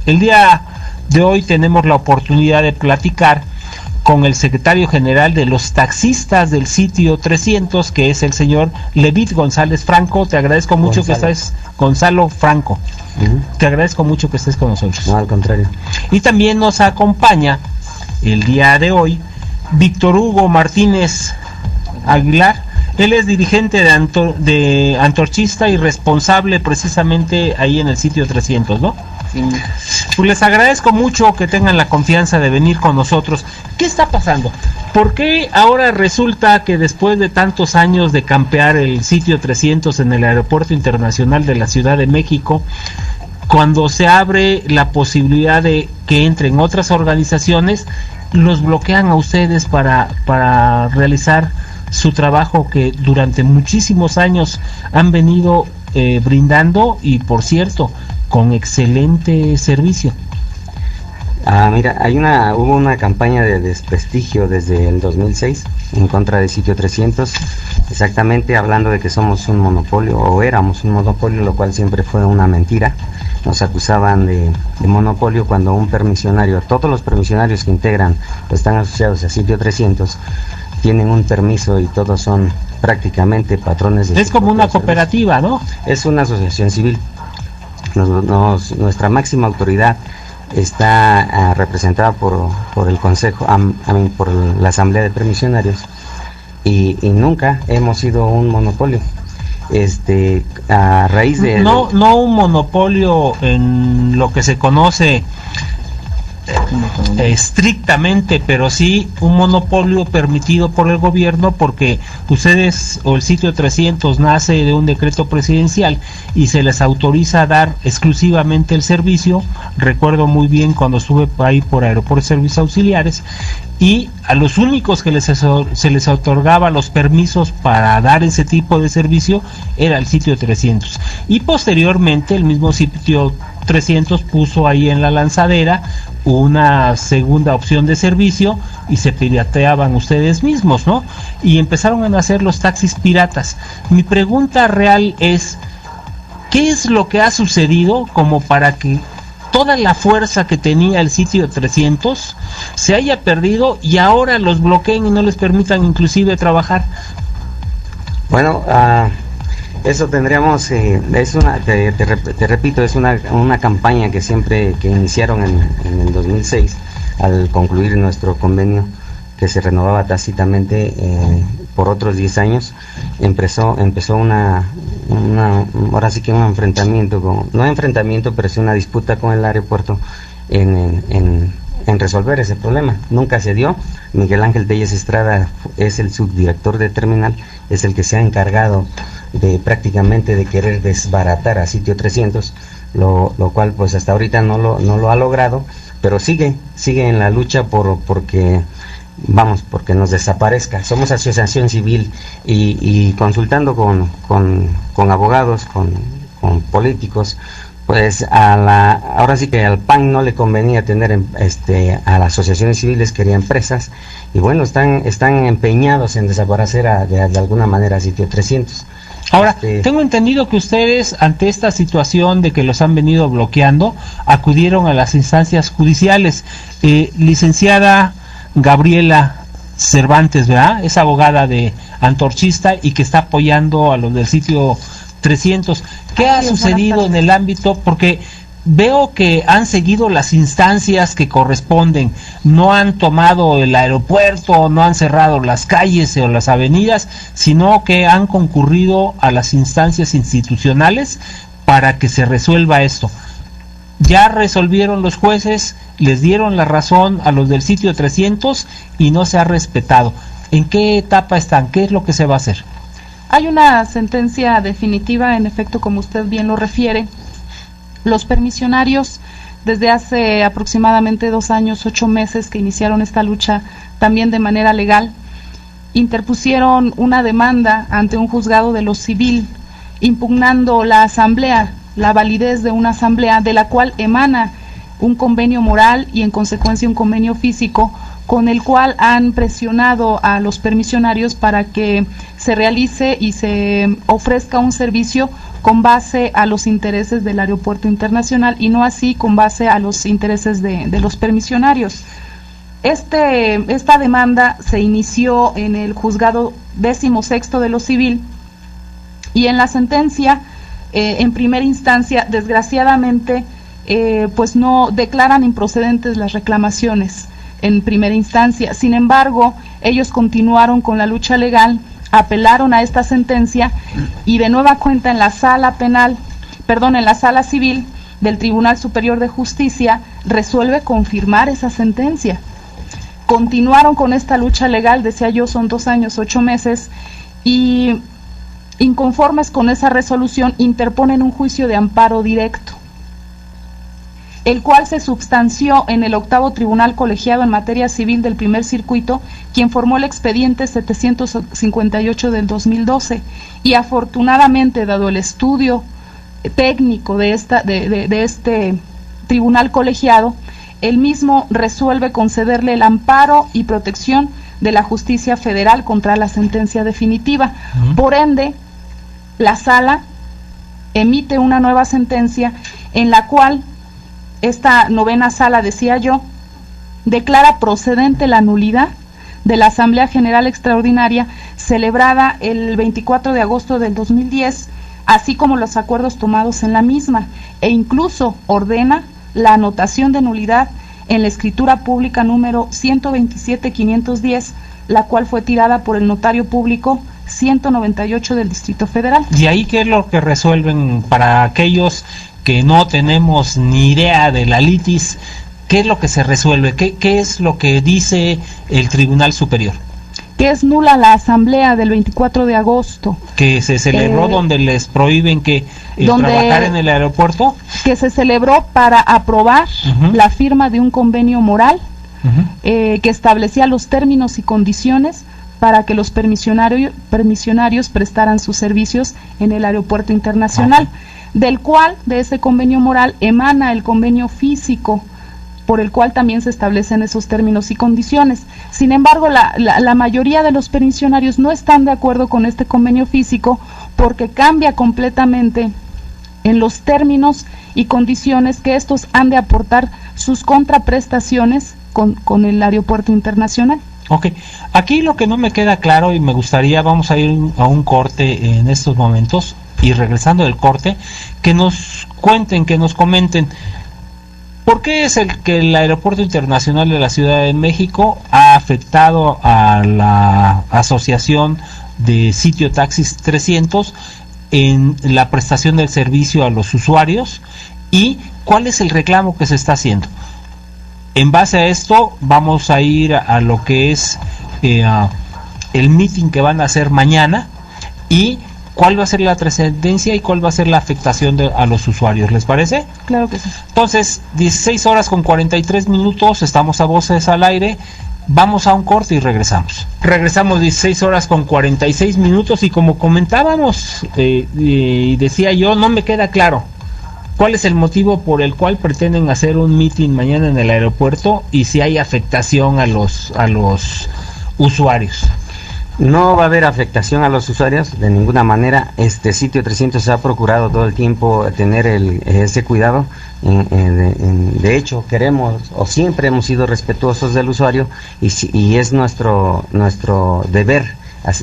El día de hoy tenemos la oportunidad de platicar con el secretario general de los taxistas del sitio 300, que es el señor Levit González Franco. Te agradezco mucho que estés, Gonzalo Franco. Te agradezco mucho que estés con nosotros. No, al contrario. Y también nos acompaña el día de hoy Víctor Hugo Martínez Aguilar. Él es dirigente de Antorchista y responsable precisamente ahí en el sitio 300, ¿no? Sí. Pues les agradezco mucho que tengan la confianza de venir con nosotros. ¿Qué está pasando? ¿Por qué ahora resulta que después de tantos años de campear el sitio 300 en el Aeropuerto Internacional de la Ciudad de México, cuando se abre la posibilidad de que entren otras organizaciones, los bloquean a ustedes para realizar su trabajo que durante muchísimos años han venido brindando, y por cierto, con excelente servicio? Mira, hubo una campaña de desprestigio desde el 2006 en contra del sitio 300, exactamente hablando de que somos un monopolio, o éramos un monopolio, lo cual siempre fue una mentira. Nos acusaban de monopolio cuando un permisionario, todos los permisionarios que integran o están asociados a sitio 300, tienen un permiso y todos son prácticamente patrones de... Es como una cooperativa, ¿no? Es una asociación civil. Nuestra máxima autoridad está representada por el Consejo, por la Asamblea de Permisionarios, y nunca hemos sido un monopolio. A raíz de... No un monopolio en lo que se conoce estrictamente, pero sí un monopolio permitido por el gobierno, porque ustedes, o el sitio 300, nace de un decreto presidencial y se les autoriza a dar exclusivamente el servicio. Recuerdo muy bien cuando estuve ahí por Aeropuertos Servicios Auxiliares, y a los únicos que se les otorgaba los permisos para dar ese tipo de servicio era el sitio 300, y posteriormente el mismo sitio 300 puso ahí en la lanzadera una segunda opción de servicio y se pirateaban ustedes mismos, ¿no? Y empezaron a nacer los taxis piratas. Mi pregunta real es: ¿qué es lo que ha sucedido como para que toda la fuerza que tenía el sitio 300 se haya perdido y ahora los bloqueen y no les permitan inclusive trabajar? Bueno, eso tendríamos, te repito, es una campaña que iniciaron en el 2006, al concluir nuestro convenio, que se renovaba tácitamente por otros 10 años. Empezó ahora sí que un enfrentamiento, pero sí una disputa con el aeropuerto en resolver ese problema. Nunca se dio. Miguel Ángel Telles Estrada es el subdirector de terminal, es el que se ha encargado de prácticamente de querer desbaratar a sitio 300, lo cual pues hasta ahorita no lo ha logrado, pero sigue en la lucha porque nos desaparezca. Somos asociación civil y consultando con abogados, con políticos, pues ahora sí que al PAN no le convenía tener a las asociaciones civiles, quería empresas, y bueno, están empeñados en desaparecer de alguna manera a sitio 300. Ahora, tengo entendido que ustedes, ante esta situación de que los han venido bloqueando, acudieron a las instancias judiciales. Licenciada Gabriela Cervantes, ¿verdad? Es abogada de Antorchista y que está apoyando a los del sitio 300. ¿Qué ha sucedido en el ámbito? Porque veo que han seguido las instancias que corresponden, no han tomado el aeropuerto, no han cerrado las calles o las avenidas, sino que han concurrido a las instancias institucionales para que se resuelva esto. Ya resolvieron los jueces, les dieron la razón a los del sitio 300 y no se ha respetado. ¿En qué etapa están? ¿Qué es lo que se va a hacer? Hay una sentencia definitiva, en efecto, como usted bien lo refiere. Los permisionarios, desde hace aproximadamente 2 años, 8 meses que iniciaron esta lucha también de manera legal, interpusieron una demanda ante un juzgado de lo civil, impugnando la asamblea, la validez de una asamblea de la cual emana un convenio moral y en consecuencia un convenio físico, con el cual han presionado a los permisionarios para que se realice y se ofrezca un servicio con base a los intereses del aeropuerto internacional y no así con base a los intereses de los permisionarios. Esta demanda se inició en el juzgado 16º de lo civil y en la sentencia, en primera instancia, desgraciadamente, pues no declaran improcedentes las reclamaciones en primera instancia. Sin embargo, ellos continuaron con la lucha legal, apelaron a esta sentencia y de nueva cuenta en la sala civil del Tribunal Superior de Justicia resuelve confirmar esa sentencia. Continuaron con esta lucha legal, decía yo, son 2 años, 8 meses, y inconformes con esa resolución interponen un juicio de amparo directo, el cual se substanció en el 8º Tribunal Colegiado en Materia Civil del Primer Circuito, quien formó el expediente 758 del 2012, y afortunadamente, dado el estudio técnico de este tribunal colegiado, el mismo resuelve concederle el amparo y protección de la justicia federal contra la sentencia definitiva. Por ende, la sala emite una nueva sentencia en la cual esta novena sala, decía yo, declara procedente la nulidad de la Asamblea General Extraordinaria celebrada el 24 de agosto del 2010, así como los acuerdos tomados en la misma, e incluso ordena la anotación de nulidad en la escritura pública número 127.510, la cual fue tirada por el notario público 198 del Distrito Federal. ¿Y ahí qué es lo que resuelven para aquellos que no tenemos ni idea de la litis? ¿Qué es lo que se resuelve? ¿Qué es lo que dice el Tribunal Superior? Que es nula la asamblea del 24 de agosto. Que se celebró donde les prohíben que trabajar en el aeropuerto. Que se celebró para aprobar la firma de un convenio moral que establecía los términos y condiciones para que los permisionarios prestaran sus servicios en el aeropuerto internacional, del cual, de ese convenio moral, emana el convenio físico, por el cual también se establecen esos términos y condiciones. Sin embargo, la mayoría de los permisionarios no están de acuerdo con este convenio físico porque cambia completamente en los términos y condiciones que estos han de aportar sus contraprestaciones con el aeropuerto internacional. Ok, aquí lo que no me queda claro y me gustaría, vamos a ir a un corte en estos momentos y regresando del corte, que nos cuenten, que nos comenten ¿por qué es que el Aeropuerto Internacional de la Ciudad de México ha afectado a la Asociación de Sitio Taxis 300 en la prestación del servicio a los usuarios y cuál es el reclamo que se está haciendo? En base a esto vamos a ir a lo que es el meeting que van a hacer mañana y cuál va a ser la trascendencia y cuál va a ser la afectación a los usuarios. ¿Les parece? Claro que sí. Entonces, 16:43, estamos a Voces al Aire. Vamos a un corte y regresamos. Regresamos 16:46 y como comentábamos y decía yo, no me queda claro cuál es el motivo por el cual pretenden hacer un meeting mañana en el aeropuerto y si hay afectación a los usuarios. No va a haber afectación a los usuarios de ninguna manera. Este Sitio 300 ha procurado todo el tiempo tener ese cuidado. De hecho, queremos o siempre hemos sido respetuosos del usuario y es nuestro deber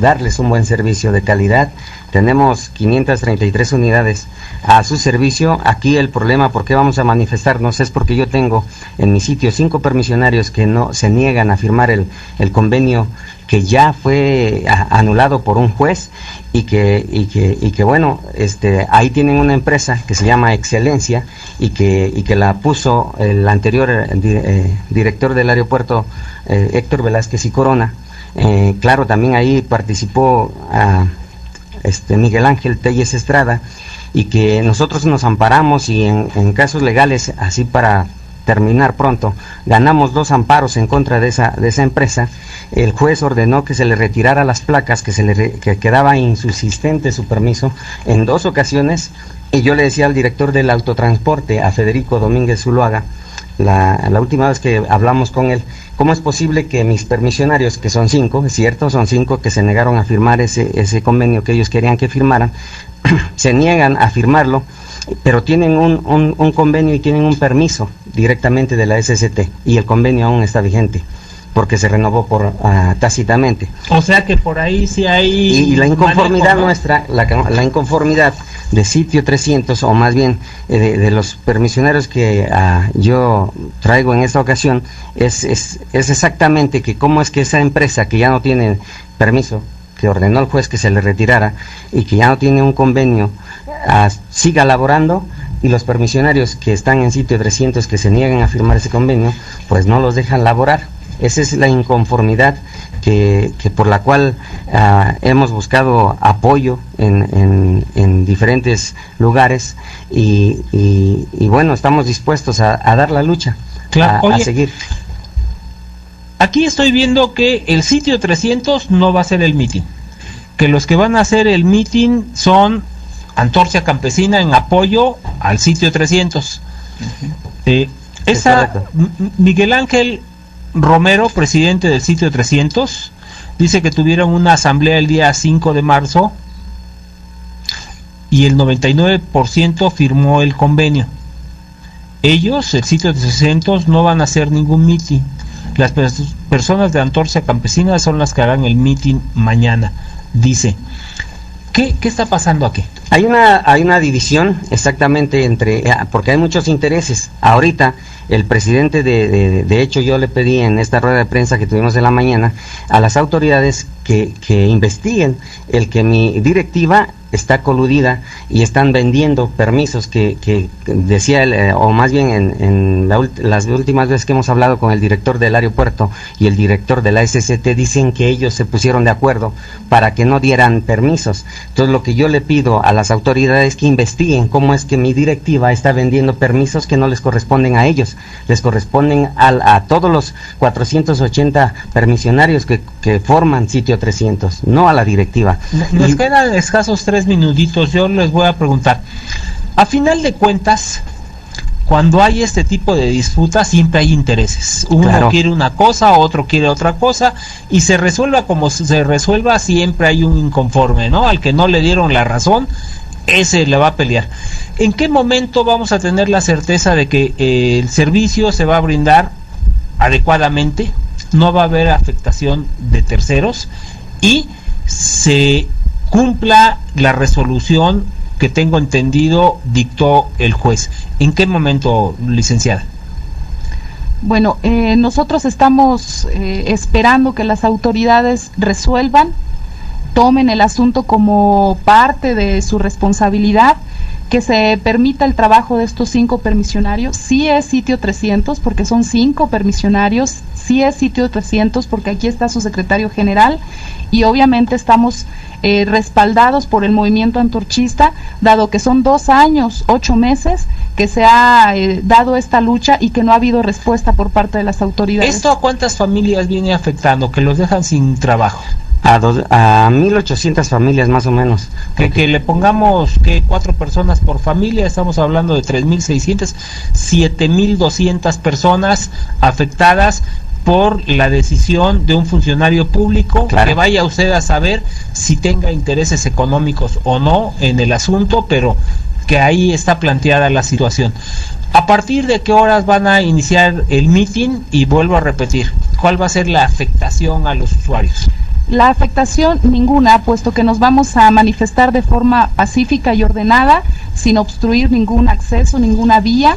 darles un buen servicio de calidad. Tenemos 533 unidades a su servicio. Aquí el problema, ¿por qué vamos a manifestarnos? Es porque yo tengo en mi sitio 5 permisionarios que no se niegan a firmar el convenio que ya fue anulado por un juez y que bueno, ahí tienen una empresa que se llama Excelencia y que la puso el anterior director del aeropuerto, Héctor Velázquez y Corona. Claro, también ahí participó Miguel Ángel Telles Estrada, y que nosotros nos amparamos y en casos legales, así para terminar pronto, ganamos 2 amparos en contra de esa empresa. El juez ordenó que se le retirara las placas, que quedaba insubsistente su permiso en 2 ocasiones, y yo le decía al director del autotransporte, a Federico Domínguez Zuluaga, la última vez que hablamos con él, ¿cómo es posible que mis permisionarios, que son 5, es cierto, son 5 que se negaron a firmar ese convenio que ellos querían que firmaran, se niegan a firmarlo, pero tienen un convenio y tienen un permiso directamente de la SCT, y el convenio aún está vigente porque se renovó tácitamente. O sea que por ahí sí hay... Y la inconformidad manejo, ¿no? nuestra, la inconformidad de Sitio 300, o más bien de los permisionarios que yo traigo en esta ocasión, es exactamente que cómo es que esa empresa que ya no tiene permiso, que ordenó el juez que se le retirara y que ya no tiene un convenio, siga laborando, y los permisionarios que están en Sitio 300 que se niegan a firmar ese convenio, pues no los dejan laborar. Esa es la inconformidad que por la cual hemos buscado apoyo en diferentes lugares, y bueno, estamos dispuestos a dar la lucha, claro. Oye, a seguir. Aquí estoy viendo que el Sitio 300 no va a ser el mitin, que los que van a hacer el mitin son Antorcha Campesina en apoyo al Sitio 300. Miguel Ángel Romero, presidente del Sitio 300, dice que tuvieron una asamblea el día 5 de marzo y el 99% firmó el convenio. Ellos, el Sitio 300, no van a hacer ningún mitin. Las personas de Antorcha Campesina son las que harán el mitin mañana, dice. ¿Qué está pasando aquí? Hay una división exactamente porque hay muchos intereses. Ahorita el presidente de hecho yo le pedí en esta rueda de prensa que tuvimos en la mañana a las autoridades que investiguen el que mi directiva está coludida y están vendiendo permisos que decía él, o más bien en las últimas veces que hemos hablado con el director del aeropuerto y el director de la SCT, dicen que ellos se pusieron de acuerdo para que no dieran permisos. Entonces lo que yo le pido a las autoridades es que investiguen cómo es que mi directiva está vendiendo permisos que no les corresponden a ellos, les corresponden a todos los 480 permisionarios que forman Sitio 300, no a la directiva. Nos quedan escasos 3 minutitos. Yo les voy a preguntar, a final de cuentas, cuando hay este tipo de disputas siempre hay intereses. Uno quiere una cosa, otro quiere otra cosa, y se resuelva como se resuelva, siempre hay un inconforme, ¿no? Al que no le dieron la razón, ese le va a pelear. ¿En qué momento vamos a tener la certeza de que el servicio se va a brindar adecuadamente, no va a haber afectación de terceros y se cumpla la resolución que tengo entendido dictó el juez? ¿En qué momento, licenciada? Bueno, nosotros estamos esperando que las autoridades resuelvan, tomen el asunto como parte de su responsabilidad, que se permita el trabajo de estos 5 permisionarios. Sí es Sitio 300 porque son 5 permisionarios, sí es Sitio 300 porque aquí está su secretario general, y obviamente estamos respaldados por el movimiento antorchista, dado que son 2 años, 8 meses que se ha dado esta lucha y que no ha habido respuesta por parte de las autoridades. ¿Esto a cuántas familias viene afectando, que los dejan sin trabajo? A 1.800 familias más o menos. Que le pongamos que 4 personas por familia, estamos hablando de 3.600, 7.200 personas afectadas por la decisión de un funcionario público. Que vaya usted a saber si tenga intereses económicos o no en el asunto, pero que ahí está planteada la situación. ¿A partir de qué horas van a iniciar el mitin? Y vuelvo a repetir, ¿cuál va a ser la afectación a los usuarios? La afectación ninguna, puesto que nos vamos a manifestar de forma pacífica y ordenada, sin obstruir ningún acceso, ninguna vía.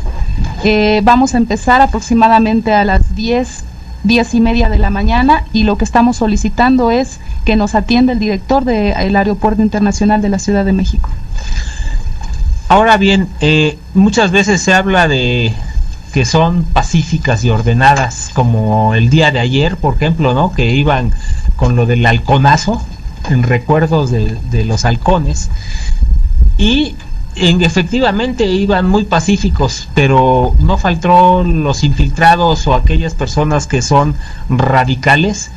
Vamos a empezar aproximadamente a las 10:30 de la mañana, y lo que estamos solicitando es que nos atienda el director del Aeropuerto Internacional de la Ciudad de México. Ahora bien, muchas veces se habla de que son pacíficas y ordenadas, como el día de ayer, por ejemplo, ¿no? Que iban con lo del halconazo, en recuerdos de los halcones, y efectivamente iban muy pacíficos, pero no faltó los infiltrados o aquellas personas que son radicales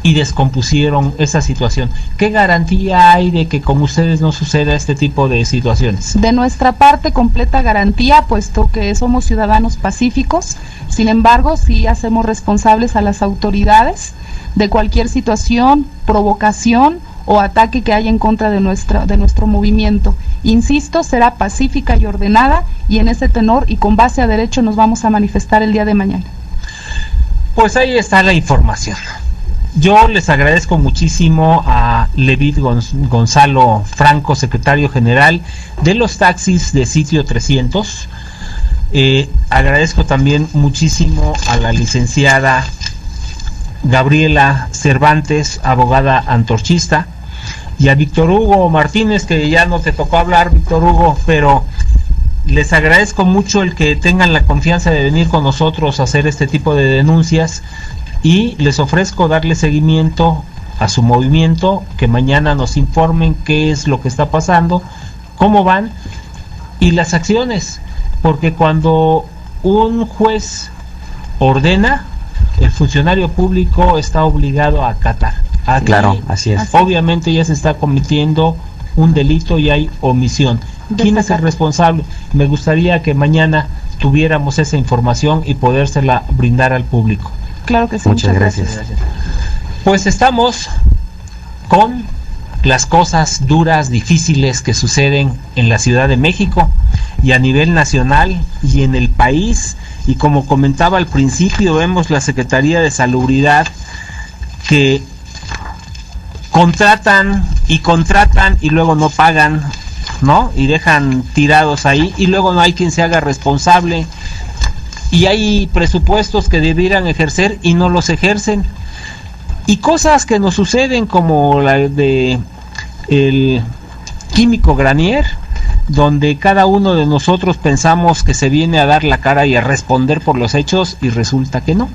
y descompusieron esa situación. ¿Qué garantía hay de que con ustedes no suceda este tipo de situaciones? De nuestra parte, completa garantía, puesto que somos ciudadanos pacíficos. Sin embargo, sí hacemos responsables a las autoridades de cualquier situación, provocación o ataque que haya en contra de nuestro movimiento. Insisto, será pacífica y ordenada, y en ese tenor y con base a derecho nos vamos a manifestar el día de mañana. Pues ahí está la información. Yo les agradezco muchísimo a Levid Gonzalo Franco, secretario general de los taxis de Sitio 300. Agradezco también muchísimo a la licenciada Gabriela Cervantes, abogada antorchista, y a Víctor Hugo Martínez, que ya no te tocó hablar, Víctor Hugo, pero les agradezco mucho el que tengan la confianza de venir con nosotros a hacer este tipo de denuncias, y les ofrezco darle seguimiento a su movimiento, que mañana nos informen qué es lo que está pasando, cómo van y las acciones, porque cuando un juez ordena, el funcionario público está obligado a acatar. Aquí, claro, así es. Obviamente ya se está cometiendo un delito y hay omisión. ¿Quién es el responsable? Me gustaría que mañana tuviéramos esa información y podérsela brindar al público. Claro que sí. Muchas gracias. Pues estamos con las cosas duras, difíciles que suceden en la Ciudad de México y a nivel nacional y en el país, y como comentaba al principio, vemos la Secretaría de Salubridad que contratan y luego no pagan, ¿no? Y dejan tirados ahí, y luego no hay quien se haga responsable, y hay presupuestos que debieran ejercer y no los ejercen, y cosas que nos suceden como la de el químico Granier, donde cada uno de nosotros pensamos que se viene a dar la cara y a responder por los hechos, y resulta que no.